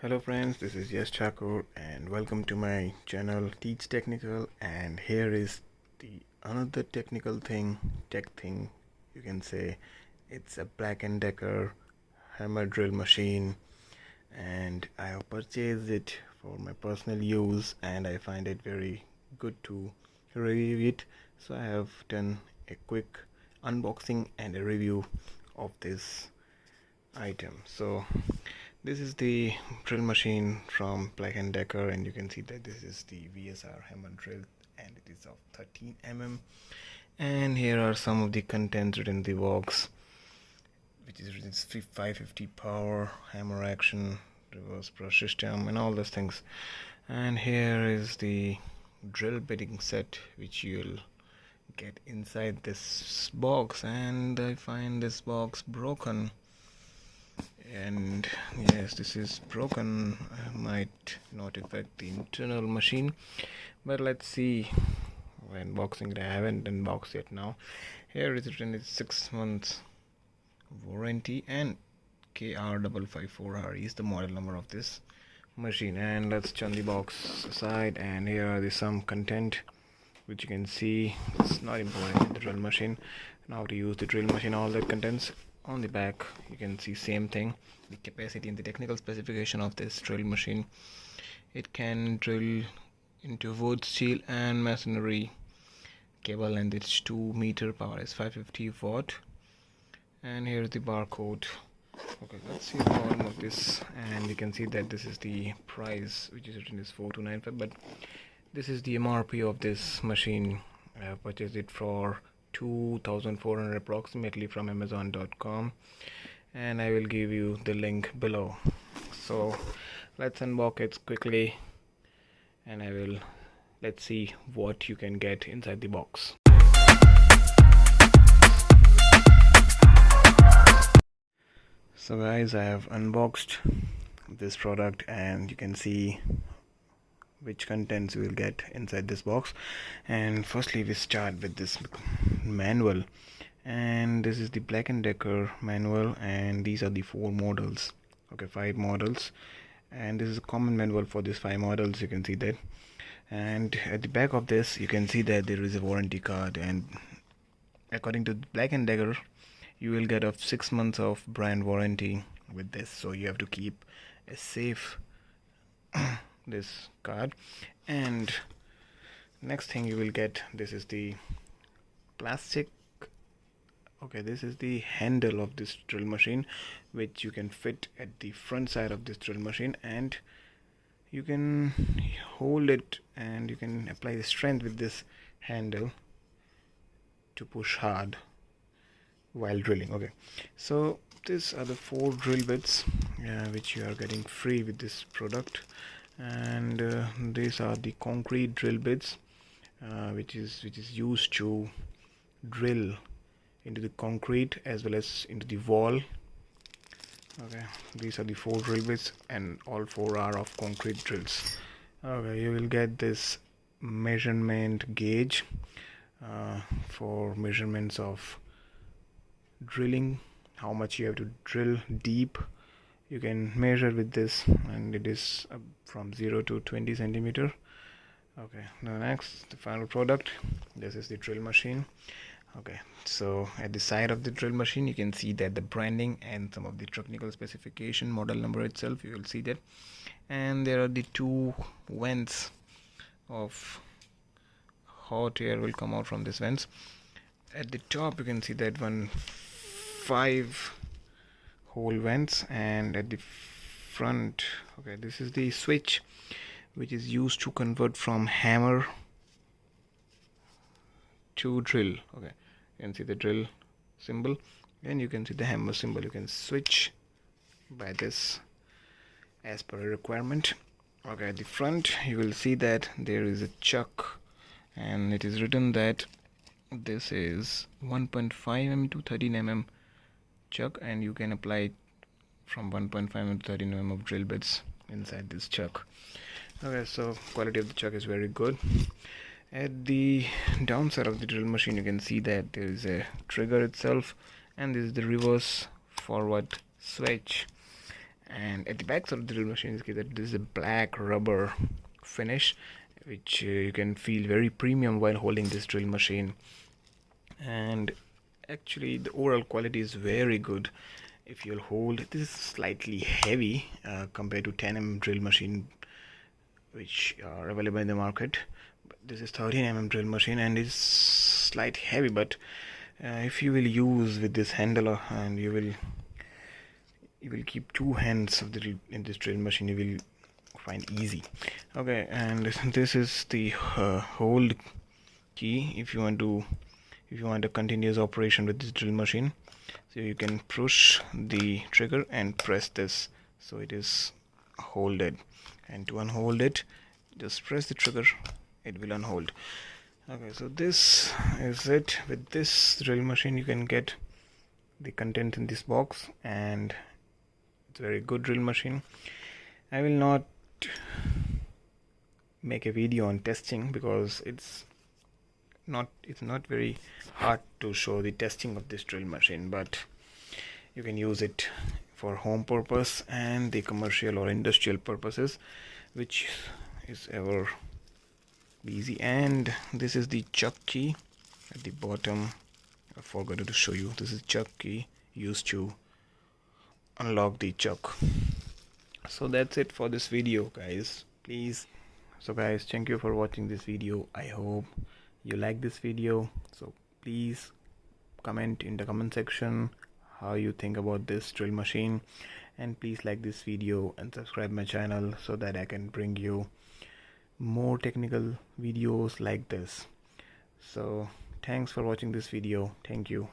Hello friends, this is Yes Chakur and welcome to my channel Teach Technical. And here is the another technical thing, tech thing you can say. It's a black&decker hammer drill machine, and I have purchased it for my personal use and I find it very good to review it. So I have done a quick unboxing and a review of this item. So this is the drill machine from black&decker, and you can see that this is the VSR hammer drill and it is of 13 mm. And here are some of the contents written in the box, which is written 550 power, hammer action, reverse brush system and all those things. And here is the drill bitting set which you'll get inside this box, and I find this box broken. And yes, this is broken. Might not affect the internal machine, but let's see when unboxing it. I haven't unboxed yet. Now here is written it's 6 months warranty, and KR554RE is the model number of this machine. And let's turn the box aside, and here are some content which you can see. It's not important in the drill machine, now to use the drill machine, all the contents. On the back you can see same thing, the capacity and the technical specification of this drill machine. It can drill into wood, steel and masonry. Cable length is 2 meter, power is 550 watt, and here's the barcode. Okay, let's see the bottom of this, and you can see that this is the price which is written is 4295, but this is the MRP of this machine. I have purchased it for 2,400 approximately from amazon.com, and I will give you the link below. So let's unbox it quickly, and let's see what you can get inside the box. So guys, I have unboxed this product and you can see which contents you will get inside this box. And firstly we start with this manual, and this is the black&decker manual, and these are the 4 models, okay, 5 models, and this is a common manual for these 5 models, you can see that. And at the back of this you can see that there is a warranty card, and according to black&decker you will get 6 months of brand warranty with this, so you have to keep a safe this card. And next thing you will get, this is the plastic, okay, this is the handle of this drill machine which you can fit at the front side of this drill machine, and you can hold it and you can apply the strength with this handle to push hard while drilling. Okay, so these are the 4 drill bits which you are getting free with this product. And these are the concrete drill bits which is used to drill into the concrete as well as into the wall. Okay, these are the 4 drill bits, and all 4 are of concrete drills. Okay, you will get this measurement gauge for measurements of drilling, how much you have to drill deep. You can measure with this, and it is from 0 to 20 centimeter. Okay, now next, the final product. This is the drill machine. Okay, so at the side of the drill machine you can see that the branding and some of the technical specification, model number itself, you will see that. And there are the 2 vents of hot air will come out from these vents. At the top you can see that 5 hole vents, and at the front, okay, this is the switch which is used to convert from hammer to drill. Okay, you can see the drill symbol and you can see the hammer symbol. You can switch by this as per a requirement. Okay, at the front you will see that there is a chuck, and it is written that this is 1.5 mm to 13 mm chuck, and you can apply from 1.5 mm to 13 mm of drill bits inside this chuck. Okay, so quality of the chuck is very good. At the downside of the drill machine you can see that there is a trigger itself, and this is the reverse forward switch. And at the back of the drill machine is that this is a black rubber finish, which you can feel very premium while holding this drill machine. And actually the overall quality is very good. If you'll hold, this is slightly heavy compared to 10mm drill machine which are available in the market. But this is 13mm drill machine and is slight heavy, but if you will use with this handle and you will keep two hands of the in this drill machine, you will find easy. Okay, and this is the hold key if you want a continuous operation with this drill machine. So you can push the trigger and press this so it is holded, and to unhold it just press the trigger, it will unhold. Okay, so this is it. With this drill machine you can get the content in this box, and it's a very good drill machine. I will not make a video on testing because it's not very hard to show the testing of this drill machine, but you can use it for home purpose and the commercial or industrial purposes, which is ever easy. And this is the chuck key at the bottom. I forgot to show you. This is chuck key used to unlock the chuck. So that's it for this video, guys. So guys, thank you for watching this video. I hope you like this video. So please comment in the comment section how you think about this drill machine, and please like this video and subscribe my channel so that I can bring you more technical videos like this. So thanks for watching this video. Thank you.